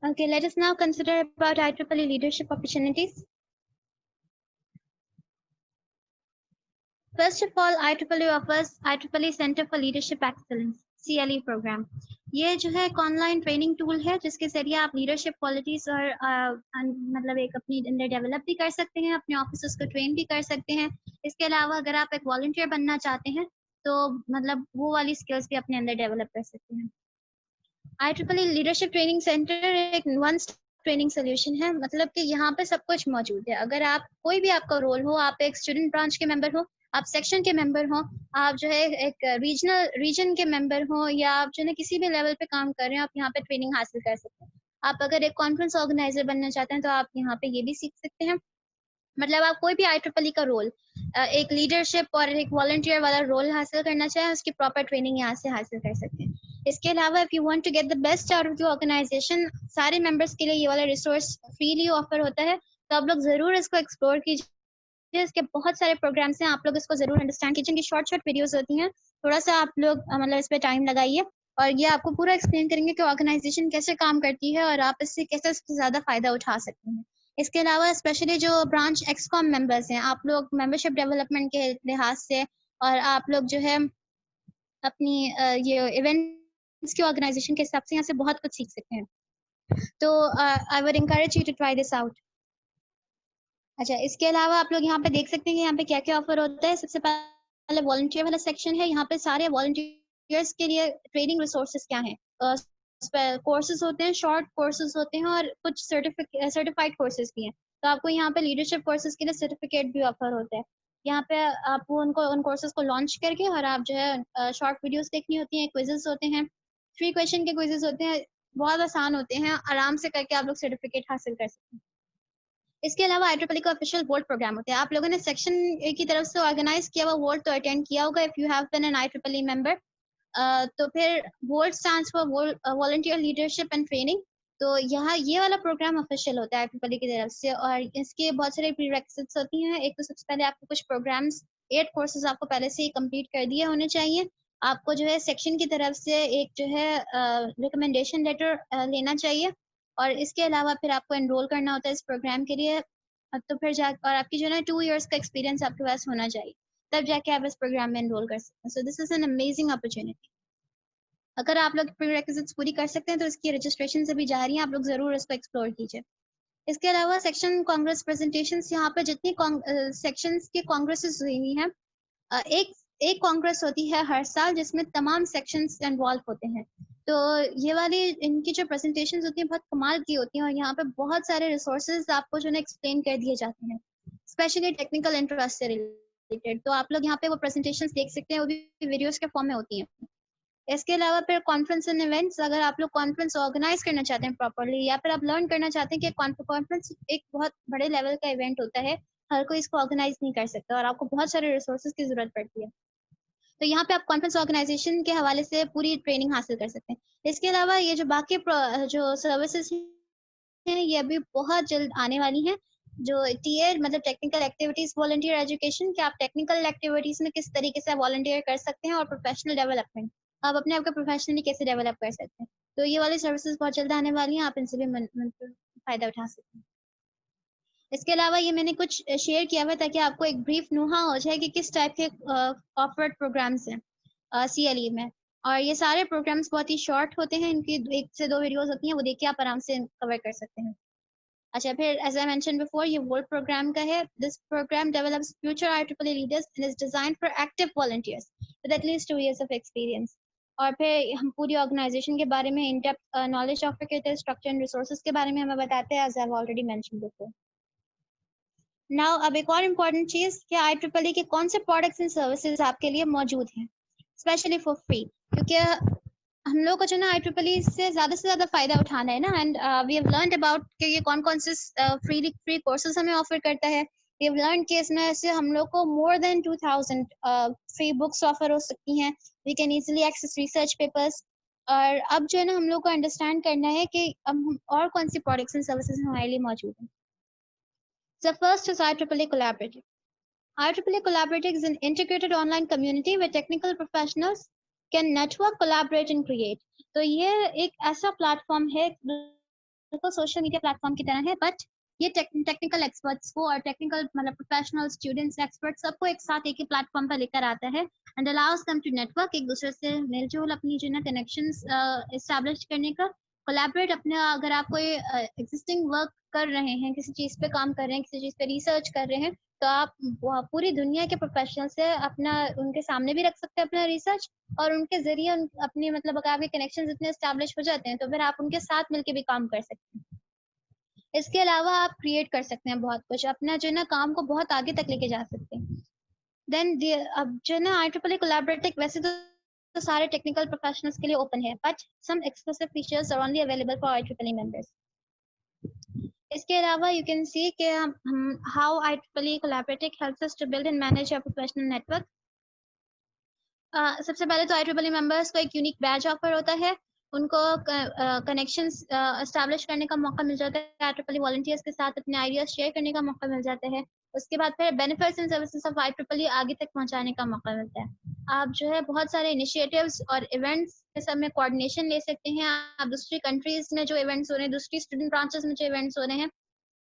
Okay, let us now consider about IEEE leadership opportunities. First of all, IEEE offers IEEE Center for Leadership Excellence CLE program. ये जो है एक online training tool है जिसके जरिए आप लीडरशिप क्वालिटीज और मतलब एक अपनी अंदर डेवलप भी कर सकते हैं, अपने ऑफिसर्स को ट्रेन भी कर सकते हैं। इसके अलावा अगर आप एक वॉलंटियर बनना चाहते हैं तो मतलब वो वाली स्किल्स भी अपने अंदर डेवलप कर सकते हैं। IEEE लीडरशिप ट्रेनिंग सेंटर एक वन ट्रेनिंग सोल्यूशन है, मतलब कि यहाँ पे सब कुछ मौजूद है। अगर आप कोई भी आपका रोल हो, आप एक स्टूडेंट ब्रांच के मेंबर हो, आप सेक्शन के मेंबर हो, आप जो है एक रीजन के मेंबर हो, या आप जो है किसी भी लेवल पे काम कर रहे हैं, आप यहाँ पे ट्रेनिंग हासिल कर सकते हैं। आप अगर एक कॉन्फ्रेंस ऑर्गेनाइजर बनना चाहते हैं तो आप यहाँ पे ये भी सीख सकते हैं। मतलब आप कोई भी IEEE का रोल, एक लीडरशिप और एक वॉलंटियर वाला रोल हासिल करना चाहें, उसकी प्रॉपर ट्रेनिंग यहाँ से हासिल कर सकते हैं। इसके अलावा if you want to get the best out of the organisation, सारे मेंबर्स के लिए ये वाला रिसोर्स फ्रीली ऑफर होता है, तो आप लोग जरूर इसको एक्सप्लोर कीजिए। इसके बहुत सारे प्रोग्राम्स हैं, आप लोग इसको जरूर अंडरस्टैंड कीजिए। इनकी शॉर्ट शॉर्ट वीडियोस होती हैं, थोड़ा सा आप लोग मतलब इस पर टाइम लगाइए और ये आपको पूरा एक्सप्लेन करेंगे कि ऑर्गेनाइजेशन कैसे काम करती है और आप इससे कैसे ज्यादा फायदा उठा सकते हैं। इसके अलावा स्पेशली जो ब्रांच एक्सकॉम मेंबर्स हैं, आप लोग मेंबरशिप डेवलपमेंट के लिहाज से और आप लोग जो है अपनी ये इवेंट्स की ऑर्गेनाइजेशन के हिसाब से यहाँ से बहुत कुछ सीख सकते हैं। तो I would encourage you to try this out. अच्छा, इसके अलावा आप लोग यहाँ पे देख सकते हैं कि यहाँ पे क्या क्या ऑफर होता है। सबसे पहले वॉलंटियर वाला सेक्शन है, यहाँ पे सारे वॉलंटियर्स के लिए ट्रेनिंग रिसोर्सेज क्या हैं। कोर्सेज होते हैं, शॉर्ट कोर्सेज होते हैं और कुछ सर्टिफाइड कोर्सेज भी हैं। तो आपको यहाँ पे लीडरशिप कोर्सेज के लिए सर्टिफिकेट भी ऑफर होता है। यहाँ पे आपको उन कोर्सेज को लॉन्च करके और आप जो है शॉर्ट वीडियोस देखनी होती हैं, क्विजेस होते हैं, 3 क्वेश्चन के क्विजेस होते हैं, बहुत आसान होते हैं, आराम से करके आप लोग सर्टिफिकेट हासिल कर सकते हैं। इसके अलावा IEEE का ऑफिशियल वोल्ट प्रोग्राम होता है। आप लोगों ने सेक्शन की तरफ से ऑर्गेनाइज किया हुआ वोल्ट तो अटेंड किया होगा if you have been an IEEE member. तो फिर VOLT stands for volunteer leadership and training. तो यहाँ ये वाला प्रोग्राम ऑफिशियल होता है IEEE की तरफ से और इसके बहुत सारे प्रीरेक्विजिट्स होती हैं। एक तो सबसे पहले आपको कुछ प्रोग्राम्स 8 कोर्सेज आपको पहले से ही कंप्लीट कर दिए होने चाहिए। आपको जो है सेक्शन की तरफ से एक जो है रिकमेंडेशन लेटर लेना चाहिए और इसके अलावा फिर आपको एनरोल करना होता है इस प्रोग्राम के लिए। तो फिर जा और आपकी जो है 2 इयर्स का एक्सपीरियंस आपके पास होना चाहिए, तब जाके आप इस प्रोग्राम में एनरोल कर सकते हैं। सो this is an amazing opportunity. अगर आप लोग प्रीरेक्विजिट्स पूरी कर सकते हैं तो इसकी रजिस्ट्रेशन से भी जारी है, आप लोग जरूर इसको एक्सप्लोर कीजिए। इसके अलावा सेक्शन कांग्रेस प्रेजेंटेशंस, यहाँ पे जितनी सेक्शंस की कांग्रेसेस हुई हैं, एक एक कांग्रेस होती है हर साल जिसमें तमाम सेक्शंस इन्वॉल्व होते हैं। तो ये वाली इनकी जो प्रेजेंटेशंस होती हैं बहुत कमाल की होती हैं और यहाँ पे बहुत सारे रिसोर्सेज आपको जो है एक्सप्लेन कर दिए जाते हैं, स्पेशली टेक्निकल इंटरेस्ट से रिलेटेड। तो आप लोग यहाँ पे वो प्रेजेंटेशंस देख सकते हैं, वो भी वीडियोस के फॉर्म में होती हैं। इसके अलावा फिर कॉन्फ्रेंस एंड इवेंट्स, अगर आप लोग कॉन्फ्रेंस ऑर्गेनाइज करना चाहते हैं प्रॉपर्ली या फिर आप लर्न करना चाहते हैं कि कॉन्फ्रेंस एक बहुत बड़े लेवल का इवेंट होता है, हर कोई इसको ऑर्गेनाइज नहीं कर सकता और आपको बहुत सारे रिसोर्सेज की जरूरत पड़ती है, तो यहाँ पे आप कॉन्फ्रेंस ऑर्गेनाइजेशन के हवाले से पूरी ट्रेनिंग हासिल कर सकते हैं। इसके अलावा ये जो बाकी जो सर्विसेज हैं ये अभी बहुत जल्द आने वाली हैं, जो टीयर मतलब टेक्निकल एक्टिविटीज वॉलंटियर एजुकेशन, कि आप टेक्निकल एक्टिविटीज में किस तरीके से वॉलंटियर कर सकते हैं, और प्रोफेशनल डेवलपमेंट, आप अपने आप को प्रोफेशनली कैसे डेवलप कर सकते हैं। तो ये वाली सर्विसेज बहुत जल्द आने वाली हैं, आप इनसे भी फायदा उठा सकते हैं। इसके अलावा ये मैंने कुछ शेयर किया हुआ है ताकि आपको एक ब्रीफ नुहा हो जाए कि किस टाइप के ऑफर्ड प्रोग्राम्स हैं CLE में। और ये सारे प्रोग्राम्स बहुत ही शॉर्ट होते हैं, इनकी 1 से 2 वीडियोस होती हैं, वो देख के आप आराम से कवर कर सकते हैं। अच्छा, फिर एज आई मेंशन बिफोर, ये वोल्ट प्रोग्राम का है। This program develops future IEEE leaders and is designed for active volunteers with at least 2 years of experience. और फिर हम पूरी ऑर्गेनाइजेशन के बारे में इन डेप्थ नॉलेज ऑफर करते हैं, स्ट्रक्चर एंड रिसोर्सेज के बारे में हमें बताते हैं, as I have already mention before. Now अब एक और इम्पॉर्टेंट चीज कि IEEE के कौन से प्रोडक्ट्स एंड सर्विसेज आपके लिए मौजूद हैं स्पेशली फॉर फ्री, क्योंकि हम लोग को जो ना IEEE से ज्यादा फायदा उठाना है ना। And we have learned about कि ये कौन कौन से फ्री कोर्सेज हमें ऑफर करता है। वी हैव लर्न कि इसमें से हम लोग को more than 2000 free books offer हो सकती हैं। We can easily access research papers. और अब जो है ना हम लोग को अंडरस्टैंड करना है कि अब और कौन सी प्रोडक्ट्स एंड सर्विसेज हमारे लिए मौजूद हैं। So first is IEEE Collaborative. IEEE Collaborative is an integrated online community where technical professionals can network, collaborate and create. तो ये एक ऐसा प्लेटफॉर्म है को सोशल मीडिया प्लेटफॉर्म की तरह है, बट ये टेक्निकल एक्सपर्ट्स को और टेक्निकल मतलब प्रोफेशनल स्टूडेंट्स एक्सपर्ट्स सबको एक साथ एक ही प्लेटफॉर्म पर लेकर आता है and allows them to network, एक दूसरे से मेलजोल अपनी जो है कनेक्शंस एस्टैब्लिश करने का, कोलैबोरेट अपने, अगर आप कोई एग्जिस्टिंग वर्क कर रहे हैं, किसी चीज़ पे काम कर रहे हैं, किसी चीज़ पे रिसर्च कर रहे हैं, तो आप पूरी दुनिया के प्रोफेशनल से अपना उनके सामने भी रख सकते हैं अपना रिसर्च, और उनके ज़रिए अपनी मतलब अगर आपके कनेक्शंस इतने एस्टैब्लिश हो जाते हैं तो फिर आप उनके साथ मिलके भी काम कर सकते हैं। इसके अलावा आप क्रिएट कर सकते हैं बहुत कुछ, अपना जो है ना काम को बहुत आगे तक लेके जा सकते हैं। देन अब जो है ना IEEE कोलैबोरेटिव वैसे तो सारे टेक्निकल प्रोफेशनल्स के लिए ओपन है, but some exclusive features are only available for IEEE members. इसके अलावा यू कैन सी कि हम how IEEE collaborative helps us to build and manage a professional network. सबसे पहले तो IEEE मेंबर्स को एक यूनिक बैज ऑफर होता है, उनको कनेक्शंस एस्टैब्लिश करने का मौका मिल जाता है, IEEE वॉलंटियर्स के साथ अपने आइडियाज शेयर करने का मौका मिल जाता है। उसके बाद फिर benefits and services of IEEE आगे तक पहुंचाने का मौका मिलता है। आप जो है बहुत सारे इनिशिएटिव्स और इवेंट्स के सब में कोऑर्डिनेशन ले सकते हैं। आप दूसरी कंट्रीज में जो इवेंट्स हो रहे हैं, दूसरी स्टूडेंट ब्रांचेस में जो इवेंट्स हो रहे हैं,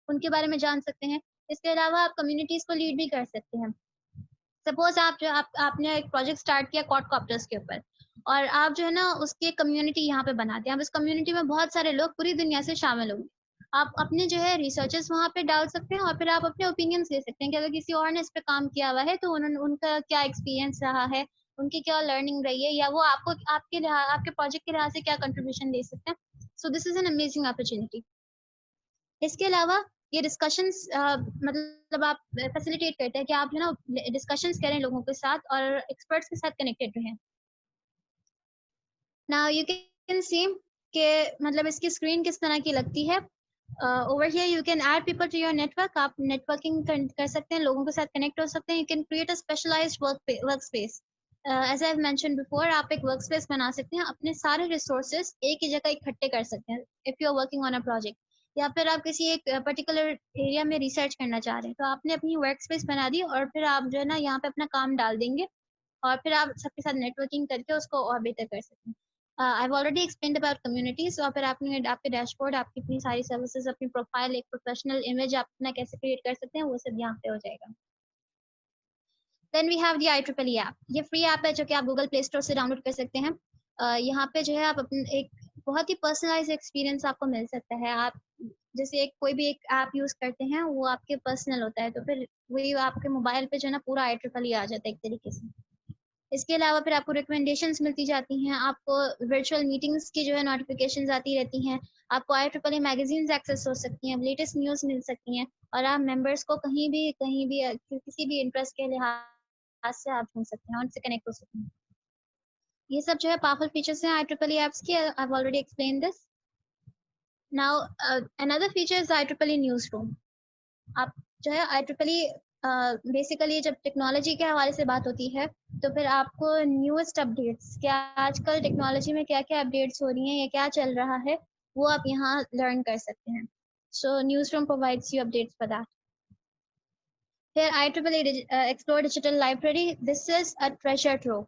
उनके बारे में जान सकते हैं। इसके अलावा आप कम्युनिटीज को लीड भी कर सकते हैं। सपोज आपने एक प्रोजेक्ट स्टार्ट किया क्वाडकॉप्टर्स के ऊपर, और आप जो है ना उसकी कम्युनिटी यहाँ पे बनाते हैं। अब इस कम्युनिटी में बहुत सारे लोग पूरी दुनिया से शामिल होंगे। आप अपने जो है रिसर्चेस वहाँ पे डाल सकते हैं और फिर आप अपने ओपिनियंस दे सकते हैं कि अगर किसी और ने इस पे काम किया हुआ है तो उनका क्या एक्सपीरियंस रहा है, उनकी क्या लर्निंग रही है, या वो आपको आपके प्रोजेक्ट के लिहाज से क्या कंट्रीब्यूशन दे सकते हैं। सो this is an amazing opportunity. इसके अलावा ये डिस्कशंस मतलब आप फैसिलिटेट करते हैं कि आप जो ना डिस्कशंस करें लोगों के साथ और एक्सपर्ट्स के साथ कनेक्टेड रहें। नाउ यू कैन सी कि मतलब इसकी स्क्रीन किस तरह की लगती है। Over here you can add people to your network. आप नेटवर्किंग कर सकते हैं, लोगों के साथ कनेक्ट हो सकते हैं। You can create a specialised work space. As I have mentioned before, आप एक वर्क स्पेस बना सकते हैं, अपने सारे रिसोर्सेज एक ही जगह इकट्ठे कर सकते हैं if you are working on a project, या फिर आप किसी एक पर्टिकुलर एरिया में रिसर्च करना चाह रहे हैं, तो आपने अपनी वर्क स्पेस बना दी और फिर आप जो है ना यहाँ पे अपना काम डाल देंगे और फिर आप सबके साथ नेटवर्किंग करके उसको और बेहतर कर सकते हैं। आई have already explained about communities, और फिर आपने आपके डैशबोर्ड, आपकी इतनी सारी सर्विसेज, अपनी प्रोफाइल, एक प्रोफेशनल इमेज आप अपना कैसे क्रिएट कर सकते हैं, वो सब यहाँ पे हो जाएगा। Then we have the IEEE app. ये फ्री ऐप है जो कि आप गूगल प्ले स्टोर से डाउनलोड कर सकते हैं। यहाँ पे जो है आप अपने एक बहुत ही पर्सनलाइज्ड एक्सपीरियंस आपको मिल सकता है। आप जैसे एक कोई भी एक ऐप यूज़ करते हैं, वो आपके पर्सनल होता है, तो फिर वही आपके मोबाइल पे जो है ना पूरा IEEE आ जाता है एक तरीके से। इसके अलावा फिर आपको रिकमेंडेशंस मिलती जाती हैं, आपको वर्चुअल मीटिंग्स की जो है नोटिफिकेशंस आती रहती हैं, आपको IEEE मैगज़ीन्स एक्सेस हो सकती हैं, लेटेस्ट न्यूज़ मिल सकती हैं, और आप मेंबर्स को कहीं भी किसी भी इंटरेस्ट के लिहाज से आप ढूँढ सकते हैं, उनसे कनेक्ट हो सकते हैं। ये सब जो है पावरफुल फीचर्स हैं IEEE ऐप्स के। आई have already explained this. Now another feature is IEEE newsroom. आप जो है IEEE बेसिकली जब टेक्नोलॉजी के हवाले से बात होती है, तो फिर आपको न्यूएस्ट अपडेट्स, क्या आजकल टेक्नोलॉजी में क्या-क्या अपडेट्स हो रही हैं या क्या चल रहा है, वो आप यहाँ लर्न कर सकते हैं। So newsroom provides you updates for that. फिर IEEE Xplore digital library, this is a treasure trove.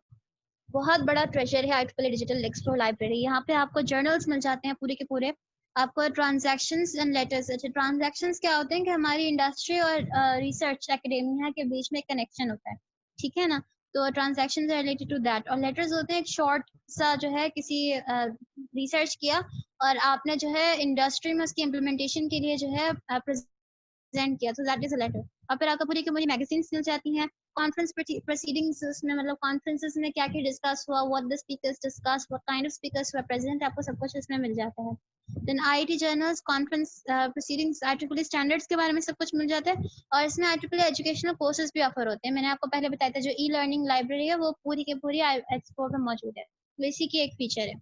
बहुत बड़ा ट्रेजर है IEEE डिजिटल एक्सप्लोर लाइब्रेरी। यहाँ पे आपको जर्नल्स मिल जाते हैं पूरे के पूरे, आपको ट्रांजैक्शंस एंड लेटर्स। अच्छा, ट्रांजैक्शंस क्या होते हैं कि हमारी इंडस्ट्री और रिसर्च एकेडेमिया के बीच में एक कनेक्शन होता है, ठीक है ना? तो transactions are related to that, और लेटर्स होते हैं एक शॉर्ट सा जो है किसी रिसर्च किया और आपने जो है इंडस्ट्री में उसकी इम्प्लीमेंटेशन के लिए जो है प्रेजेंट किया, तो दैट इज अ लेटर। और फिर आपको पूरी की पूरी मैगजीन्स मिल जाती हैं, कॉन्फ्रेंस प्रोसीडिंग्स में मतलब कॉन्फ्रेंसेस में क्या क्या डिस्कस हुआ, what the speakers discuss, what kind of speakers were present, आपको सब कुछ इसमें मिल जाता है। Then IIT journals, conference proceedings, IEEE standards के बारे में सब कुछ मिल जाता है, और इसमें IEEE एजुकेशनल कोर्सेज भी ऑफर होते हैं। मैंने आपको पहले बताया था जो ई लर्निंग लाइब्रेरी है वो पूरी की पूरी एक्सपो में मौजूद है, तो इसी की एक फीचर है।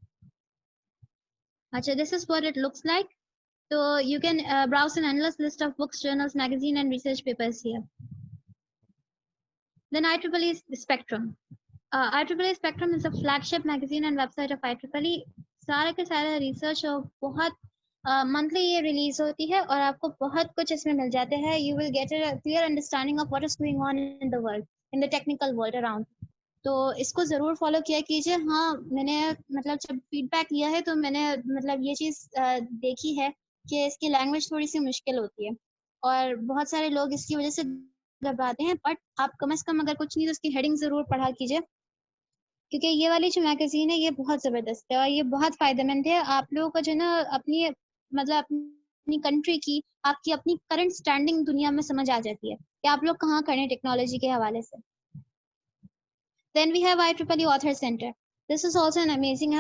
अच्छा, this is what it looks like. So you can browse an endless list of books, journals, magazine, and research papers here. Then IEEE Spectrum. IEEE Spectrum is a flagship magazine and website of IEEE. सारे के सारे research और बहुत monthly ये release होती है और आपको बहुत कुछ इसमें मिल जाते हैं। You will get a clear understanding of what is going on in the world, in the technical world around. तो इसको ज़रूर फॉलो किया कीजिए। हाँ, मैंने मतलब जब फीडबैक लिया है तो मैंने मतलब ये चीज़ देखी है कि इसकी लैंग्वेज थोड़ी सी मुश्किल होती है और बहुत सारे लोग इसकी वजह से घबराते हैं, बट आप कम से कम अगर कुछ नहीं तो उसकी हेडिंग ज़रूर पढ़ा कीजिए, क्योंकि ये वाली जो मैगज़ीन है ये बहुत ज़बरदस्त है और ये बहुत फ़ायदेमंद है। आप लोगों को जो है ना अपनी मतलब अपनी कंट्री की, आपकी अपनी करंट स्टैंडिंग दुनिया में समझ आ जाती है कि आप लोग कहाँ खड़े हैं टेक्नोलॉजी के हवाले से। Then we have IEEE Author Center. This is also an amazing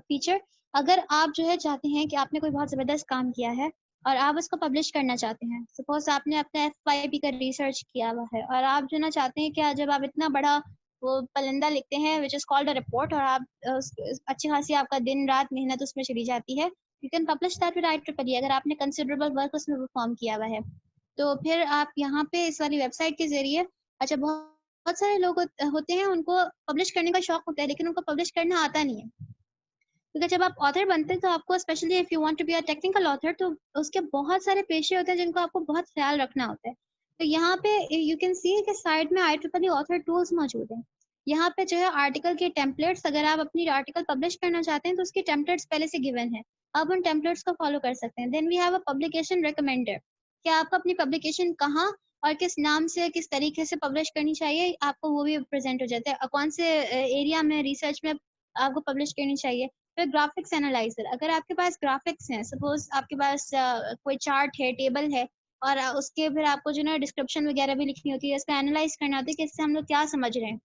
feature. अगर आप जो है चाहते हैं कि आपने कोई बहुत ज़बरदस्त काम किया है और आप उसको पब्लिश करना चाहते हैं, सपोज आपने अपना FYP का रिसर्च किया हुआ है और आप जो ना चाहते हैं कि जब आप इतना बड़ा वो पलंदा लिखते हैं which is called a report और आप अच्छी खासी आपका दिन रात मेहनत उसमें चली जाती है, you can publish that with IEEE अगर आपने कंसिडरेबल वर्क उसमें परफॉर्म किया हुआ है। तो फिर आप यहाँ पे इस वाली वेबसाइट के ज़रिए अच्छा बहुत सारे लोग होते हैं उनको पब्लिश करने का शौक होता है लेकिन उनको पब्लिश करना आता नहीं है। क्योंकि जब आप ऑथर बनते हैं तो आपको specially if you want to be a technical author तो उसके बहुत सारे पेशे होते हैं जिनको आपको बहुत ख्याल रखना होता है। तो यहाँ पे यू कैन सी कि साइड में IEEE ऑथर टूल्स मौजूद हैं। यहाँ पे जो है आर्टिकल के टेम्पलेट्स अगर आप अपनी आर्टिकल पब्लिश करना चाहते हैं तो उसके टेम्पलेट्स पहले से गिवन है। आप उन टेम्पलेट्स को फॉलो कर सकते हैं। Then we have a publication recommender कि आपको अपनी पब्लिकेशन कहाँ और किस नाम से किस तरीके से पब्लिश करनी चाहिए आपको वो भी प्रेजेंट हो जाता है। कौन से एरिया में रिसर्च में आपको पब्लिश करनी चाहिए। फिर ग्राफिक्स एनालाइजर अगर आपके पास ग्राफिक्स हैं सपोज आपके पास कोई चार्ट है टेबल है और उसके फिर आपको जो ना डिस्क्रिप्शन वगैरह भी लिखनी होती है इसको एनालाइज करना होता है कि इससे हम लोग क्या समझ रहे हैं।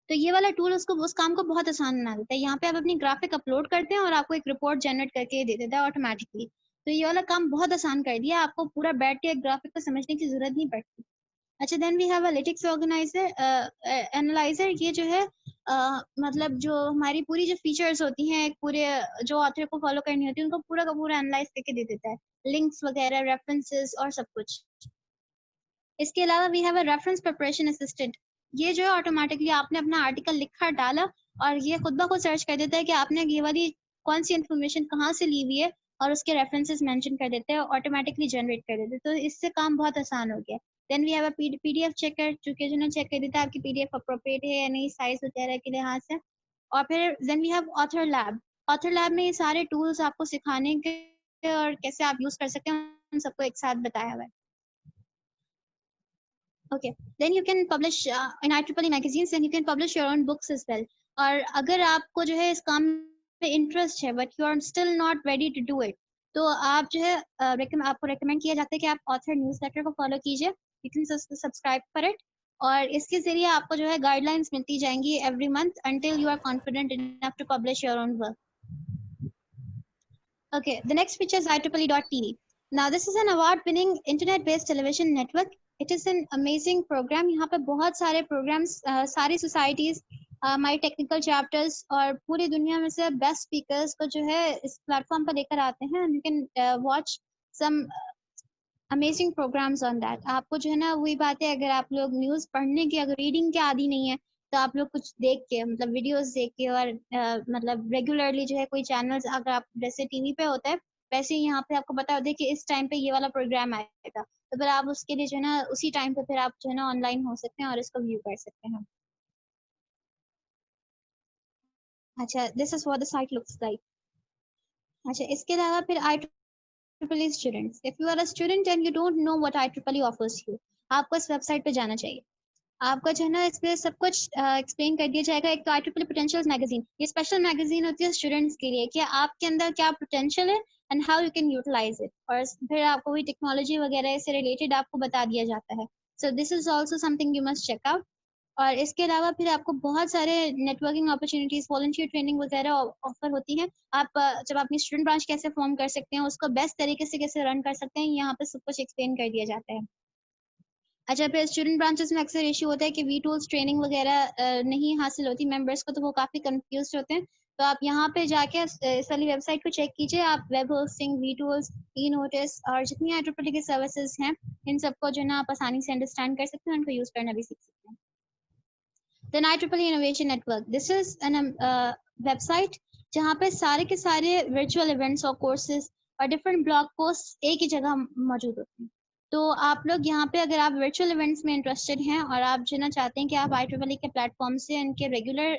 तो ये वाला टूल उसको उस काम को बहुत आसान बना देता है। यहाँ पे आप अपनी ग्राफिक अपलोड करते हैं और आपको एक रिपोर्ट जनरेट करके दे देता है ऑटोमेटिकली। तो ये वाला काम बहुत आसान कर दिया, आपको पूरा बैठ के ग्राफिक को समझने की जरूरत नहीं पड़ती। अच्छा then we have analytics organiser analyser ये जो है मतलब जो हमारी पूरी जो फीचर्स होती हैं एक पूरे जो ऑथर को फॉलो करनी होती है उनको पूरा का पूरा एनालाइज करके दे देता है, लिंक्स वगैरह रेफरेंसेस और सब कुछ। इसके अलावा we have a reference preparation assistant ये जो है ऑटोमेटिकली आपने अपना आर्टिकल लिखा डाला और ये खुद ब खुद सर्च कर देता है कि आपने ये वाली कौन सी इन्फॉर्मेशन कहाँ से ली हुई है और उसके रेफरेंसेस मेंशन कर देते हैं ऑटोमेटिकली जनरेट कर देते हैं। तो इससे काम बहुत आसान हो गया। Then we have a PDF checker जो कि जो ना चेक कर देता है आपकी पीडीएफ अप्रोप्रिएट है या नहीं साइज वगैरह के लिहाज से। और फिर then we have author lab. Author lab में ये सारे टूल्स आपको सिखाने के और कैसे आप यूज कर सकते हैं उन सबको एक साथ बताया हुआ है। Okay, then you can publish in IEEE magazines, then you can publish your own books as well. और अगर आपको जो है इस काम में इंटरेस्ट है but you are still not ready to do it तो आप जो है आपको रेकमेंड किया जाता है कि आप ऑथर न्यूज़लेटर को फॉलो कीजिए। You can subscribe for it और इसके जरिए आपको जो है गाइडलाइंस मिलती जाएंगी every month until you are confident enough to publish your own work. Okay, the next feature is IEEE.TV. Now, this is an award-winning internet-based television network. It is an amazing program. यहाँ पे बहुत सारे programs, सारी societies, हमारी technical chapters और पूरी दुनिया में से best speakers को जो है इस platform पर लेकर आते हैं. And you can watch some amazing programs on that. आपको जो है ना वही बात है अगर आप लोग न्यूज़ पढ़ने की अगर रीडिंग के आदी नहीं है तो आप लोग कुछ देख के मतलब वीडियोस देख के और मतलब रेगुलरली जो है कोई चैनल्स अगर आप जैसे टीवी पे होता है वैसे ही यहाँ पे आपको पता होता है कि इस टाइम पे ये वाला प्रोग्राम आएगा तो फिर आप उसके लिए जो है ना उसी टाइम पे फिर आप जो है ना ऑनलाइन हो सकते हैं और इसको व्यू कर सकते हैं। अच्छा this is what the site looks like. अच्छा इसके अलावा फिर IEEE students. If you are a student and you don't know what IEEE offers you, आपको इस वेबसाइट पे जाना चाहिए। आपका जो है ना इस पे सब कुछ एक्सप्लेन कर दिया जाएगा। एक तो IEEE पोटेंशियल्स मैगजीन ये स्पेशल मैगजीन होती है स्टूडेंट्स के लिए कि आपके अंदर क्या पोटेंशियल है and how you can utilise it और फिर आपको वही टेक्नोलॉजी वगैरह से रिलेटेड आपको बता दिया जाता है। So this is also something you must check out. और इसके अलावा फिर आपको बहुत सारे नेटवर्किंग अपॉर्चुनिटीज वॉलंटियर ट्रेनिंग वगैरह ऑफर होती है। आप जब अपनी स्टूडेंट ब्रांच कैसे फॉर्म कर सकते हैं उसको बेस्ट तरीके से कैसे रन कर सकते हैं यहाँ पे सब कुछ एक्सप्लेन कर दिया जाता है। अच्छा फिर स्टूडेंट ब्रांचेस में अक्सर इशू होता है कि वी टूल्स ट्रेनिंग वगैरह नहीं हासिल होती मेंबर्स को तो वो काफ़ी कंफ्यूज होते हैं। तो आप यहाँ पे जाके इस वाली वेबसाइट को चेक कीजिए। आप web hosting V tools e notice और जितनी IEEE की सर्विसेज हैं इन सबको जो है ना आप आसानी से अंडरस्टैंड कर सकते हैं उनको यूज़ करना भी सीख सकते हैं। The IEEE Innovation Network. This is an website जहाँ पे सारे के सारे virtual events और courses और different blog posts एक ही जगह मौजूद होते हैं। तो आप लोग यहाँ पे अगर आप virtual events में interested हैं और आप जो ना चाहते हैं कि आप IEEE के platform से उनके regular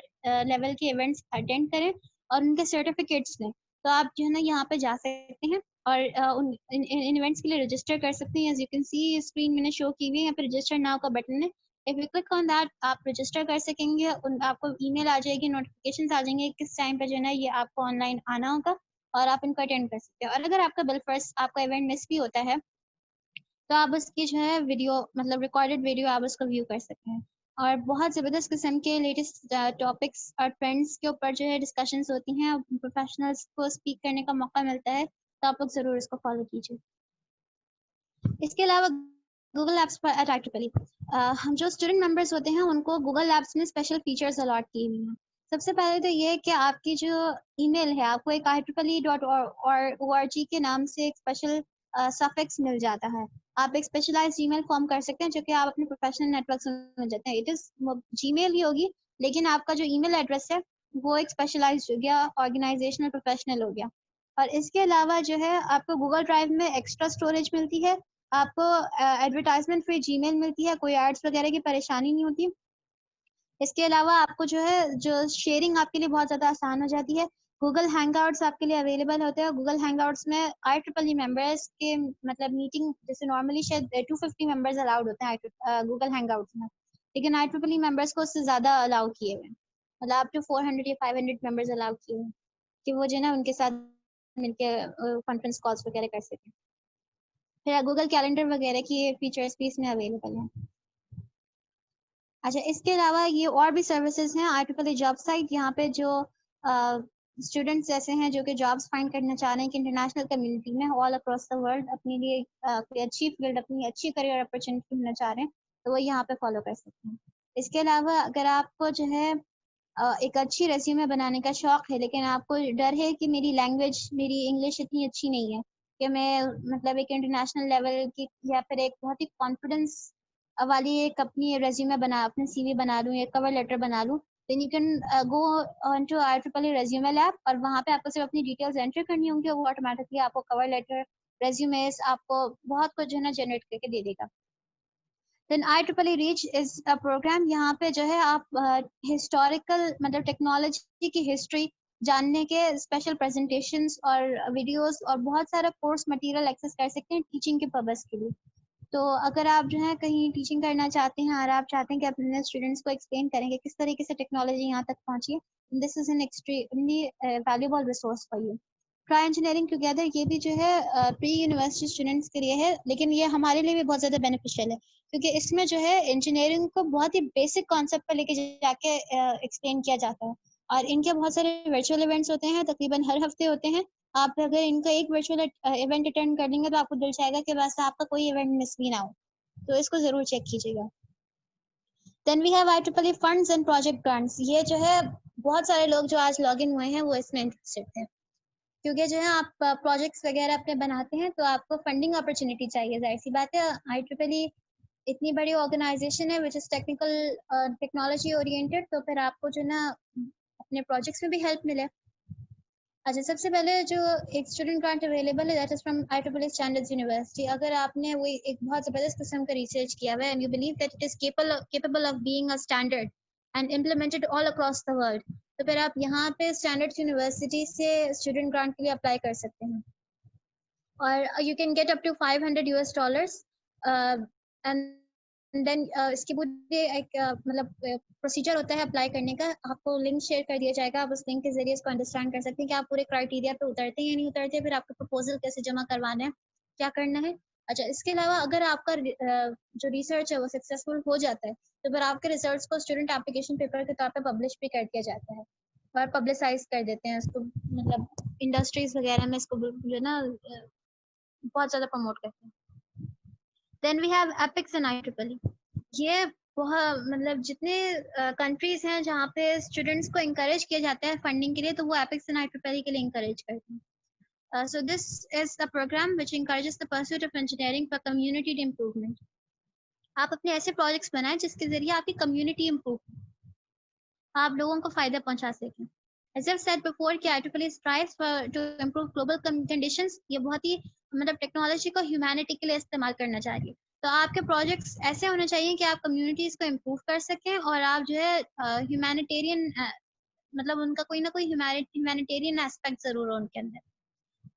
level के events attend करें और उनके certificates लें तो आप जो है ना यहाँ पे जा सकते हैं और उन इन इवेंट्स के लिए रजिस्टर कर सकते हैं। As you can C screen मैंने शो की हुई है, यहाँ पे रजिस्टर नाउ का बटन है। If you click on that आप रजिस्टर कर सकेंगे। आपको ईमेल आ जाएगी, नोटिफिकेशंस आ जाएंगे किस टाइम पे जो है ना ये आपको ऑनलाइन आना होगा और आप इनको अटेंड कर सकते हैं। और अगर आपका बिलफर्स्ट आपका इवेंट मिस भी होता है तो आप उसकी जो है वीडियो मतलब रिकॉर्डेड वीडियो आप उसको व्यू कर सकते हैं। और बहुत ज़बरदस्त किस्म के लेटेस्ट टॉपिक्स और ट्रेंड्स के ऊपर जो है डिस्कशंस होती हैं, प्रोफेशनल्स को स्पीक करने का मौका मिलता है, तो आप लोग ज़रूर इसको फॉलो कीजिए। इसके अलावा गूगल ऐप्स पर एट IEEE हम जो स्टूडेंट मेंबर्स होते हैं उनको गूगल ऐप्स में स्पेशल फीचर्स अलॉट किए हुए हैं। सबसे पहले तो ये है कि आपकी जो ईमेल है आपको एक IEEE.org के नाम से एक स्पेशल सफिक्स मिल जाता है। आप एक स्पेशलाइज्ड ईमेल फॉर्म कर सकते हैं जो कि आप अपने प्रोफेशनल नेटवर्क में मिल जाते हैं। इट इज़ जीमेल ही होगी, लेकिन आपका जो ईमेल एड्रेस है वो एक स्पेशलाइज्ड हो गया, ऑर्गेनाइजेशनल प्रोफेशनल हो गया। और इसके अलावा जो है आपको गूगल ड्राइव में एक्स्ट्रा स्टोरेज मिलती है। आपको एडवर्टाइज़मेंट फ्री जीमेल मिलती है, कोई एड्स वगैरह की परेशानी नहीं होती। इसके अलावा आपको जो है, जो शेयरिंग आपके लिए बहुत ज़्यादा आसान हो जाती है। गूगल हैंगआउट्स आपके लिए अवेलेबल होते हैं। गूगल हैंगआउट्स में IEEE मेंबर्स के मतलब मीटिंग जैसे नॉर्मली शायद 250 मेंबर्स अलाउड होते हैं गूगल हैंगआउट्स में, लेकिन IEEE मेंबर्स को उससे ज़्यादा अलाउ किए हुए हैं। मतलब अप टू 400 या 500 मेंबर्स अलाउ किए हुए हैं कि वो जो है ना उनके साथ मिलके कॉन्फ्रेंस कॉल्स वगैरह कर सकें। फिर गूगल कैलेंडर वगैरह की फीचर्स भी इसमें अवेलेबल हैं। अच्छा, इसके अलावा ये और भी सर्विसेज हैं IEEE जॉब साइट। यहाँ पे जो स्टूडेंट्स ऐसे हैं जो कि जॉब्स फाइंड करना चाह रहे हैं कि इंटरनेशनल कम्युनिटी में ऑल अक्रॉस द वर्ल्ड अपने लिए कोई अच्छी फील्ड, अपनी अच्छी करियर अपॉर्चुनिटी ढूंढना चाह रहे हैं, तो वो यहाँ पे फॉलो कर सकते हैं। इसके अलावा अगर आपको जो है एक अच्छी रेज्यूमे बनाने का शौक है, लेकिन आपको डर है कि मेरी लैंग्वेज, मेरी इंग्लिश इतनी अच्छी नहीं है कि मैं मतलब एक इंटरनेशनल लेवल की या फिर एक बहुत ही कॉन्फिडेंस वाली एक अपनी रेज्यूमे बना, अपनी CV बना लूँ या कवर लेटर बना लूँ, then you can go on to IEEE resume lab और वहाँ पे आपको सिर्फ अपनी डिटेल्स एंटर करनी होंगी और वो ऑटोमेटिकली आपको कवर लेटर, रेज्यूमेस आपको बहुत कुछ जो है ना जनरेट करके दे देगा। Then IEEE reach is a program. यहाँ पे जो है आप हिस्टोरिकल मतलब टेक्नोलॉजी की हिस्ट्री जानने के स्पेशल प्रेजेंटेशंस और वीडियोस और बहुत सारा कोर्स मटेरियल एक्सेस कर सकते हैं टीचिंग के पर्पस के लिए। तो अगर आप जो है कहीं टीचिंग करना चाहते हैं और आप चाहते हैं कि अपने स्टूडेंट्स को एक्सप्लेन करें कि किस तरीके से टेक्नोलॉजी यहाँ तक पहुँची है, this is an extremely valuable resource for you. Try engineering together ये भी जो है प्री यूनिवर्सिटी स्टूडेंट्स के लिए है, लेकिन ये हमारे लिए भी बहुत ज़्यादा बेनिफिशियल है क्योंकि इसमें जो है इंजीनियरिंग को बहुत ही बेसिक कॉन्सेप्ट पर लेके जाके एक्सप्लेन किया जाता है। और इनके बहुत सारे वर्चुअल इवेंट्स होते हैं, तकरीबन हर हफ्ते होते हैं। आप अगर इनका एक वर्चुअल इवेंट अटेंड कर लेंगे तो आपको दिल चाहेगा कि बस आपका कोई इवेंट मिस भी ना हो। तो इसको ज़रूर चेक कीजिएगा। Then we have IEEE funds and project grants. ये जो है बहुत सारे लोग जो आज लॉग इन हुए हैं वो इसमें इंटरेस्टेड थे, क्योंकि जो है आप प्रोजेक्ट्स वगैरह अपने बनाते हैं तो आपको फंडिंग अपॉर्चुनिटी चाहिए। ज़ाहिर-सी बात है, IEEE इतनी बड़ी ऑर्गेनाइजेशन है which is technical technology oriented, तो फिर आपको जो है ना अपने प्रोजेक्ट्स में भी हेल्प मिले। अच्छा, सबसे पहले जो एक स्टूडेंट ग्रांट अवेलेबल है that is from IEEE standards university. अगर आपने वो एक बहुत ज़बरदस्त किस्म का रिसर्च किया हुआ है and you believe that it is capable of being a standard and implemented all across the world, तो फिर आप यहाँ पे स्टैंडर्ड्स यूनिवर्सिटी से स्टूडेंट ग्रांट के लिए अप्लाई कर सकते हैं। और you can get up to $500 and then इसकी पूरी एक मतलब प्रोसीजर होता है अप्लाई करने का। आपको लिंक शेयर कर दिया जाएगा, आप उस लिंक के ज़रिए इसको अंडरस्टैंड कर सकते हैं कि आप पूरे क्राइटेरिया पे उतरते हैं या नहीं उतरते, फिर आपका प्रपोजल कैसे जमा करवाना है, क्या करना है। अच्छा, इसके अलावा अगर आपका जो रिसर्च है वो सक्सेसफुल हो जाता है, तो फिर आपके रिसर्च को स्टूडेंट एप्लीकेशन पेपर के तौर पे पब्लिश भी कर दिया जाता है और पब्लिसाइज़ कर देते हैं इसको, मतलब इंडस्ट्रीज़ वगैरह में इसको जो है ना बहुत ज़्यादा प्रमोट करते हैं। Then we have EPICS and IEEE। ये बहुत मतलब जितने कंट्रीज़ हैं जहाँ पे स्टूडेंट्स को एनकरेज किया जाता है फंडिंग के लिए, तो वो एपिक्स एंड IEEE के लिए एनकरेज करते हैं। So this is a program which encourages the pursuit of engineering for community improvement. आप अपने ऐसे प्रोजेक्ट्स बनाएं जिसके ज़रिए आपकी कम्युनिटी इम्प्रूव हो, आप लोगों को फ़ायदा पहुँचा सकें। As I've said before कि IEEE strives to improve global conditions, ये बहुत ही मतलब टेक्नोलॉजी को ह्यूमैनिटी के लिए इस्तेमाल करना चाहिए। तो आपके प्रोजेक्ट्स ऐसे होने चाहिए कि आप कम्युनिटीज़ को इम्प्रूव कर सकें और आप जो है ह्यूमैनिटेरियन मतलब उनका कोई ना कोई ह्यूमैनिटेरियन एस्पेक्ट ज़रूर हो उनके अंदर।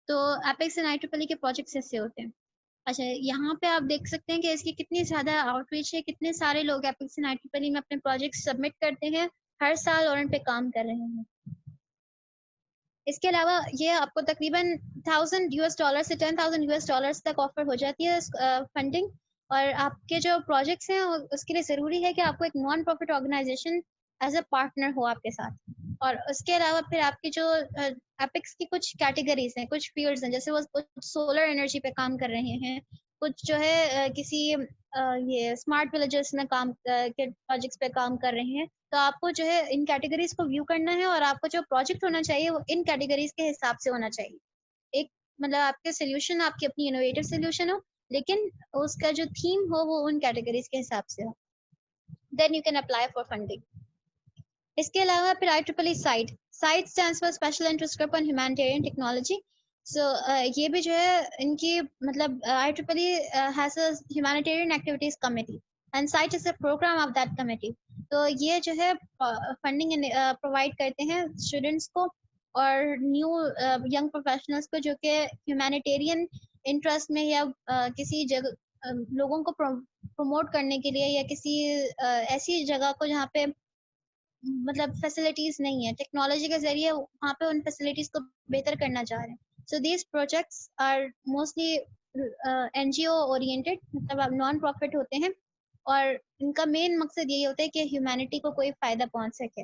तो एपिक्स एंड IEEE के प्रोजेक्ट्स ऐसे होते हैं। अच्छा, यहाँ पे आप देख सकते हैं कि इसकी कितनी ज़्यादा आउटरीच है, कितने सारे लोग एपिक्स एंड IEEE में अपने प्रोजेक्ट्स सबमिट करते हैं हर साल और उन पे काम कर रहे हैं। इसके अलावा ये आपको तकरीबन $1000 से $10,000 तक ऑफर हो जाती है फंडिंग। और आपके जो प्रोजेक्ट्स हैं उसके लिए ज़रूरी है कि आपको एक non profit organisation as a partner हो आपके साथ। और उसके अलावा फिर आपकी जो एपिक्स की कुछ कैटेगरीज हैं, कुछ फील्ड्स हैं, जैसे वो कुछ सोलर एनर्जी पे काम कर रहे हैं, कुछ जो है किसी ये स्मार्ट विलेजेस में काम के प्रोजेक्ट्स पे काम कर रहे हैं। तो आपको जो है इन कैटेगरीज को व्यू करना है और आपका जो प्रोजेक्ट होना चाहिए वो इन कैटेगरीज के हिसाब से होना चाहिए। एक मतलब आपके सोल्यूशन आपकी अपनी इनोवेटिव सोल्यूशन हो, लेकिन उसका जो थीम हो वो उन कैटेगरीज के हिसाब से हो। Then you can apply for funding. इसके अलावा फिर IEEE SIGHT SIGHT stands for special interest group on humanitarian technology. So ये भी जो है इनकी मतलब IEEE has a humanitarian activities committee and SIGHT is a programme of that committee. तो ये जो है फंडिंग प्रोवाइड करते हैं स्टूडेंट्स को और न्यू यंग प्रोफेशनल्स को जो कि ह्यूमैनिटेरियन इंटरेस्ट में या किसी जगह लोगों को प्रमोट करने के लिए या किसी ऐसी जगह को जहाँ पे मतलब फैसिलिटीज नहीं है, टेक्नोलॉजी के जरिए वहाँ पे उन फैसिलिटीज को बेहतर करना चाह रहे हैं। So these projects are mostly NGO oriented, मतलब अब नॉन प्रॉफिट होते हैं और इनका मेन मकसद यही होता है कि ह्यूमैनिटी को कोई फायदा पहुंच सके।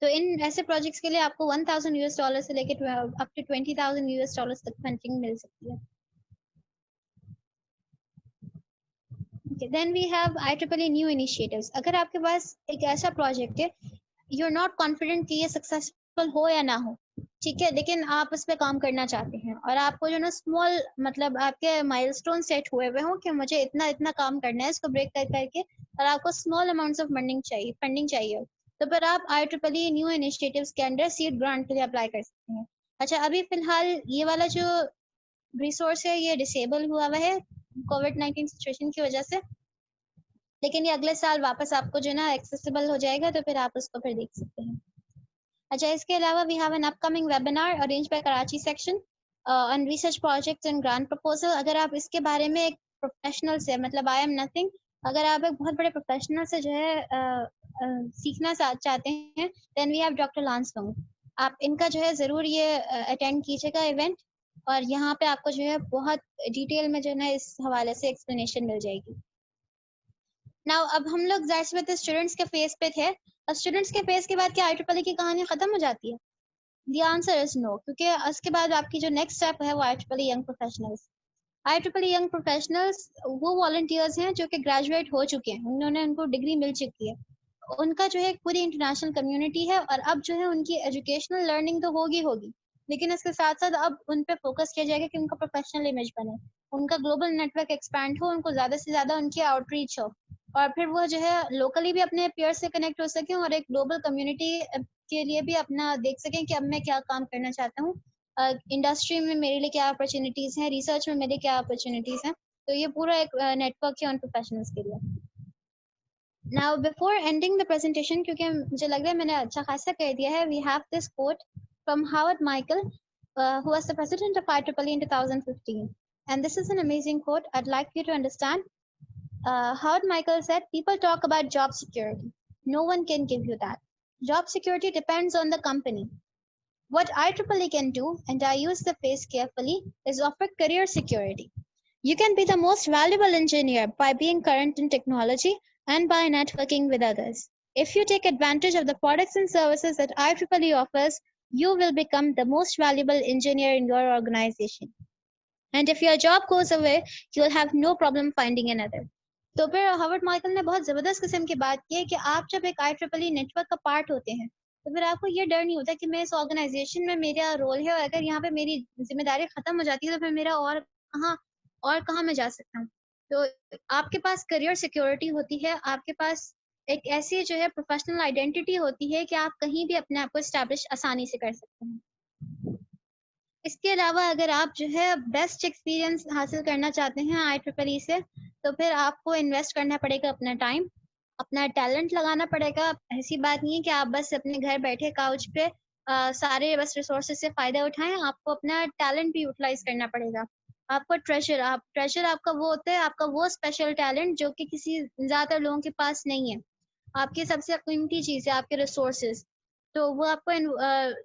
तो इन ऐसे प्रोजेक्ट्स के लिए आपको $1000 से लेकर अप टू $20,000 तक फंडिंग मिल सकती है। Okay, then we have IEEE new initiatives. अगर आपके पास एक ऐसा प्रोजेक्ट है, you're not confident कि ये सक्सेसफुल हो या ना हो, ठीक है, लेकिन आप उस पर काम करना चाहते हैं और आपको जो ना स्मॉल मतलब आपके माइलस्टोन सेट हुए हुए हों कि मुझे इतना इतना काम करना है इसको ब्रेक कर करके, और आपको स्मॉल अमाउंट्स ऑफ फंडिंग चाहिए, तो फिर आप IEEE न्यू इनिशिएटिव्स के अंडर सीड ग्रांट के लिए अप्लाई कर सकते हैं। अच्छा, अभी फिलहाल ये वाला जो रिसोर्स है ये डिसेबल हुआ हुआ है COVID-19 सिचुएशन की वजह से, लेकिन ये अगले साल वापस आपको जो है ना एक्सेसिबल हो जाएगा, तो फिर आप उसको फिर देख सकते हैं। अच्छा, इसके अलावा we have an upcoming webinar arrange by Karachi section on research projects and grant proposal. अगर आप इसके बारे में एक प्रोफेशनल से, मतलब आई एम नथिंग, अगर आप एक बहुत बड़े प्रोफेशनल से जो है सीखना चाहते हैं, देन वी हैव डॉक्टर लांसलोंग। आप इनका जो है ज़रूर ये अटेंड कीजिएगा इवेंट, और यहाँ पे आपको जो है बहुत डिटेल में जो है ना इस हवाले से एक्सप्लेनेशन मिल जाएगी। नाउ अब हम लोग जाहिर सी बात है स्टूडेंट्स के फेस पे थे, और स्टूडेंट्स के फेस के बाद क्या IEEE की कहानी खत्म हो जाती है? द आंसर इज नो, क्योंकि उसके बाद आपकी जो नेक्स्ट स्टेप है वो IEEE young professionals. IEEE young professionals वो वॉलंटियर्स हैं जो कि ग्रेजुएट हो चुके हैं, उनको डिग्री मिल चुकी है, उनका जो है पूरी इंटरनेशनल कम्युनिटी है, और अब जो है उनकी एजुकेशनल लर्निंग तो होगी, लेकिन इसके साथ साथ अब उन पे फोकस किया जाएगा कि उनका प्रोफेशनल इमेज बने, उनका ग्लोबल नेटवर्क एक्सपैंड हो, उनको ज़्यादा से ज़्यादा उनकी आउटरीच हो, और फिर वो जो है लोकली भी अपने पीयर्स से कनेक्ट हो सकें और एक ग्लोबल कम्युनिटी के लिए भी अपना देख सकें कि अब मैं क्या काम करना चाहता हूँ, इंडस्ट्री में मेरे लिए क्या अपॉर्चुनिटीज़ हैं, रिसर्च में मेरे क्या अपॉर्चुनिटीज़ हैं। तो ये पूरा एक नेटवर्क है उन प्रोफेशनल्स के लिए। Now, before ending the presentation, क्योंकि मुझे लग रहा है मैंने अच्छा खासा कह दिया है, we have this quote from Howard Michael, who was the president of IEEE in 2015. And this is an amazing quote. I'd like you to understand. Howard Michael said, people talk about job security. No one can give you that. Job security depends on the company. What IEEE can do, and I use the phrase carefully, is offer career security. You can be the most valuable engineer by being current in technology and by networking with others. If you take advantage of the products and services that IEEE offers, you will become the most valuable engineer in your organization. And if your job goes away, you'll have no problem finding another. तो फिर Howard Michael ने बहुत ज़बरदस्त किस्म की बात की है कि आप जब एक IEEE नेटवर्क का पार्ट होते हैं, तो फिर आपको ये डर नहीं होता कि मैं इस ऑर्गेनाइजेशन में मेरा रोल है और अगर यहाँ पे मेरी जिम्मेदारी खत्म हो जाती है तो फिर मेरा और कहाँ मैं जा सकता हूँ। तो आपके पास करियर सिक्योरिटी होती है, आपके पास एक ऐसी जो है प्रोफेशनल आइडेंटिटी होती है कि आप कहीं भी अपने आप को एस्टैब्लिश आसानी से कर सकते हैं। इसके अलावा अगर आप जो है बेस्ट एक्सपीरियंस हासिल करना चाहते हैं IEEE से, तो फिर आपको इन्वेस्ट करना पड़ेगा अपना टाइम, अपना टैलेंट लगाना पड़ेगा। ऐसी बात नहीं है कि आप बस अपने घर बैठे काउच पे सारे बस रिसोर्सेज से फ़ायदा उठाएँ, आपको अपना टैलेंट भी यूटिलाइज़ करना पड़ेगा। आपका ट्रेज़र आपका वो होता है, आपका वो स्पेशल टैलेंट जो कि किसी ज़्यादातर लोगों के पास नहीं है। आपकी सबसे कीमती चीज़ है आपके रिसोर्सेज। तो वो आपको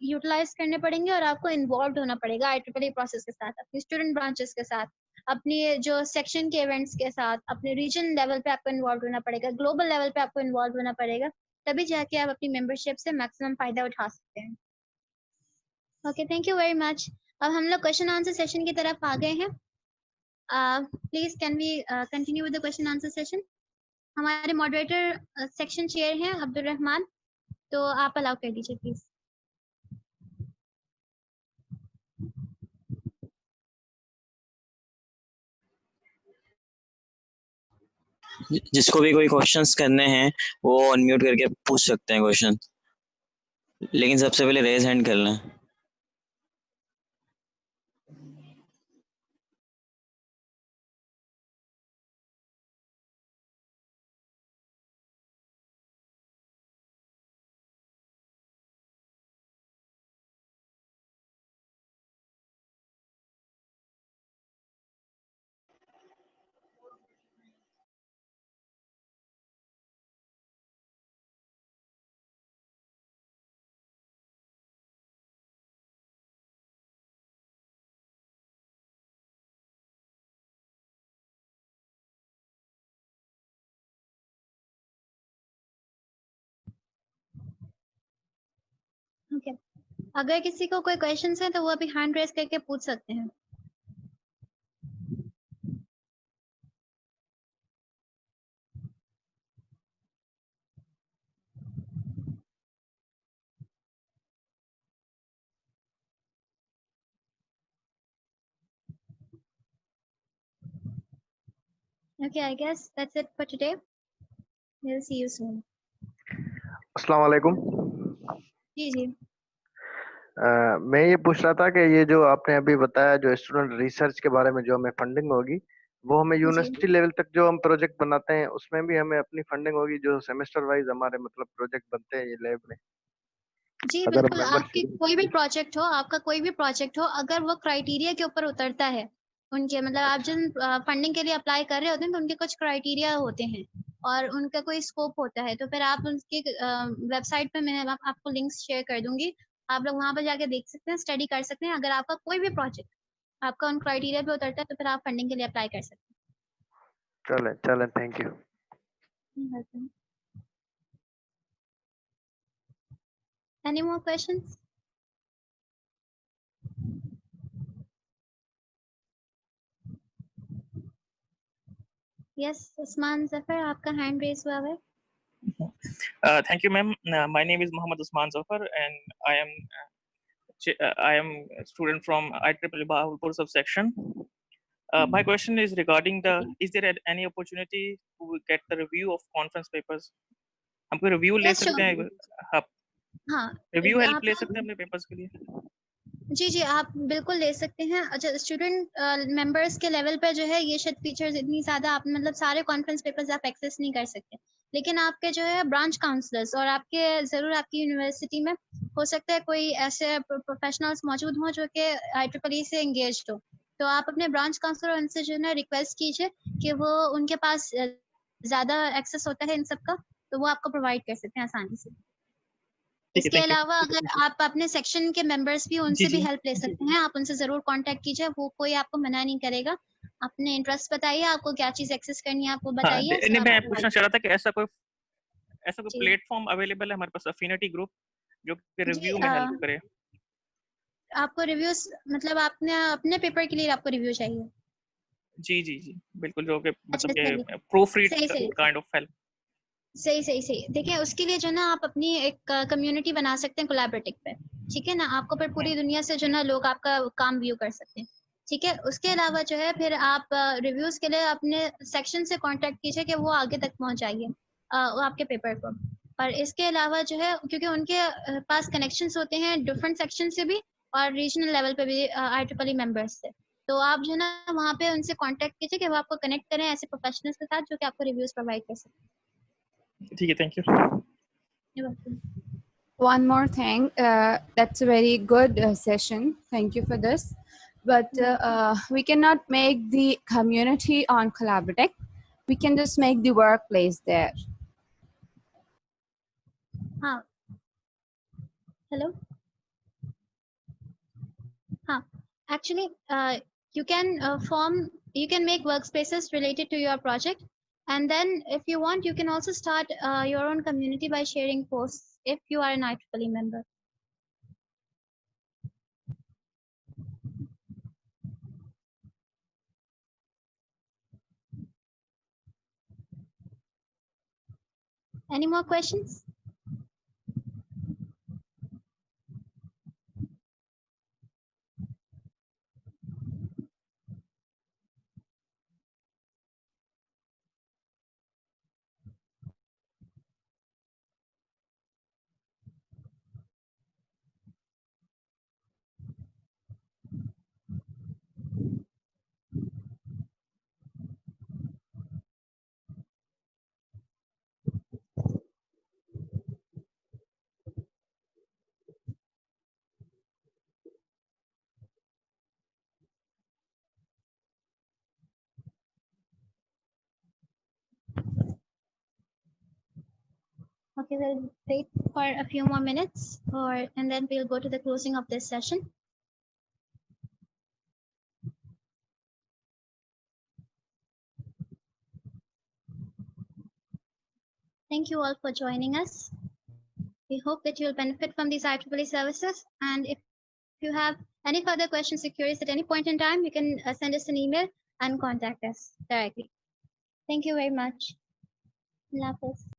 यूटिलाइज़ करने पड़ेंगे और आपको इन्वॉल्व्ड होना पड़ेगा IEEE प्रोसेस के साथ, अपनी स्टूडेंट ब्रांचेस के साथ, अपनी जो सेक्शन के इवेंट्स के साथ, अपने रीजन लेवल पे आपको इन्वॉल्व होना पड़ेगा, ग्लोबल लेवल पे आपको इन्वॉल्व होना पड़ेगा, तभी जाके आप अपनी मेंबरशिप से मैक्सिमम फ़ायदा उठा सकते हैं। Okay, thank you very much. अब हम लोग क्वेश्चन आंसर सेशन की तरफ आ गए हैं। Please can we continue with the question answer session? हमारे मॉडरेटर सेक्शन चेयर हैं अब्दुल रहमान, तो आप अलाउ कर दीजिए प्लीज़। जिसको भी कोई क्वेश्चंस करने हैं वो अनम्यूट करके पूछ सकते हैं क्वेश्चन, लेकिन सबसे पहले रेज हैंड कर लें। ओके, अगर किसी को कोई क्वेश्चंस हैं तो वो अभी हैंड रेज़ करके पूछ सकते हैं। Okay, I guess that's it for today. We'll see you soon. अस्सलाम वालेकुम। जी, जी। मैं ये पूछ रहा था कि ये जो आपने अभी बताया जो स्टूडेंट रिसर्च के बारे में जो हमें फंडिंग होगी, वो हमें जी। यूनिवर्सिटी लेवल तक जो हम प्रोजेक्ट बनाते हैं उसमें भी हमें अपनी फंडिंग होगी, जो सेमेस्टर वाइज हमारे मतलब प्रोजेक्ट बनते हैं ये लैब में, जी, अगर बिल्कुल, आपकी मेंबरशिप। कोई भी प्रोजेक्ट हो, आपका कोई भी प्रोजेक्ट हो, अगर वो क्राइटेरिया के ऊपर उतरता है, उनके मतलब आप अच्छा, जिन फंडिंग के लिए अप्लाई कर रहे होते हैं, तो उनके कुछ क्राइटेरिया होते हैं और उनका कोई स्कोप होता है, तो फिर आप उनकी वेबसाइट पे मैं आपको लिंक्स शेयर कर दूँगी। आप लोग वहाँ पे जाके देख सकते हैं, स्टडी कर सकते हैं। अगर आपका कोई भी प्रोजेक्ट आपका उन क्राइटेरिया पे उतरता है, तो फिर आप फंडिंग के लिए अप्लाई कर सकते चलें चलें, थैंक यू। हैं। Welcome. Any more questions? Yes, Usman Zafar, आपका हैंड रेज़ हुआ है। Thank you, ma'am. My name is Muhammad Usman Zafar, and I am a student from IEEE Bahawalpur subsection. My question is regarding is there any opportunity to get the review of conference papers? हमको review ले yes, सकते हैं, sure. आप हाँ, review help आप ले सकते हैं अपने papers के लिए? जी, जी, आप बिल्कुल ले सकते हैं। अच्छा, स्टूडेंट मेंबर्स के लेवल पे जो है ये शायद फीचर्स इतनी ज़्यादा आप मतलब सारे कॉन्फ्रेंस पेपर्स आप एक्सेस नहीं कर सकते। लेकिन आपके जो है ब्रांच काउंसलर्स और आपके ज़रूर आपकी यूनिवर्सिटी में हो सकता है कोई ऐसे प्रोफेशनल्स मौजूद हों जो कि IEEE से एंगेज्ड हो। तो आप अपने ब्रांच काउंसलर उनसे जो है ना रिक्वेस्ट कीजिए कि वो उनके पास ज़्यादा एक्सेस होता है इन सब का, तो वो आपको प्रोवाइड कर सकते हैं आसानी से। ठीक है, इसके थैंक यू। अलावा अगर आप अपने सेक्शन के मेंबर्स भी जी उनसे भी जी हेल्प ले सकते हैं, आप उनसे ज़रूर कॉन्टैक्ट कीजिए, वो कोई आपको मना नहीं करेगा। अपने इंटरेस्ट बताइए, आपको क्या चीज़ एक्सेस करनी है, आप वो हाँ, बताइए, सब नहीं, मैं आपको पूछना प्रोवाइड चाह रहा था कि ऐसा कोई जी। प्लेटफॉर्म अवेलेबल है हमारे पास, अफिनिटी ग्रुप, जो कि जी, रिव्यू में हेल्प करे? आपको रिव्यूज़ मतलब आपने अपने पेपर के लिए आपको रिव्यू चाहिए? जी जी जी, बिल्कुल, जो कि अच्छा, मतलब चलिए। कि प्रूफ रीड सही, सही। Kind of help. सही, सही, सही। देखिए, उसके लिए जो है ना आप अपनी एक कम्युनिटी बना सकते हैं कोलैबोरेटिव पे, ठीक है ना? आपको फिर पूरी दुनिया से जो है ना लोग आपका काम व्यू कर सकते हैं, ठीक है? उसके अलावा जो है फिर आप रिव्यूज़ के लिए अपने सेक्शन से कॉन्टैक्ट कीजिए कि वो आगे तक पहुँचाइए वो आपके पेपर को। और इसके अलावा जो है क्योंकि उनके पास कनेक्शंस होते हैं डिफरेंट सेक्शन से भी और रीजनल लेवल पे भी IEEE मेंबर्स से। तो आप जो है ना वहाँ पे उनसे कॉन्टैक्ट कीजिए कि वो आपको कनेक्ट करें ऐसे प्रोफेशनल्स के साथ जो कि आपको रिव्यूज़ प्रोवाइड कर सकें। ठीक है, thank you. You're welcome. One more thing, that's a very good session. Thank you for this. But we cannot make the community on Collaboratech. We can just make the workplace there. Hello. Actually, you can you can make workspaces related to your project, and then if you want, you can also start your own community by sharing posts if you are an IEEE member. Any more questions? Okay, we'll wait for a few more minutes, and then we'll go to the closing of this session. Thank you all for joining us. We hope that you'll benefit from these IEEE services. And if you have any further questions or queries at any point in time, you can send us an email and contact us directly. Thank you very much. Allah Hafiz.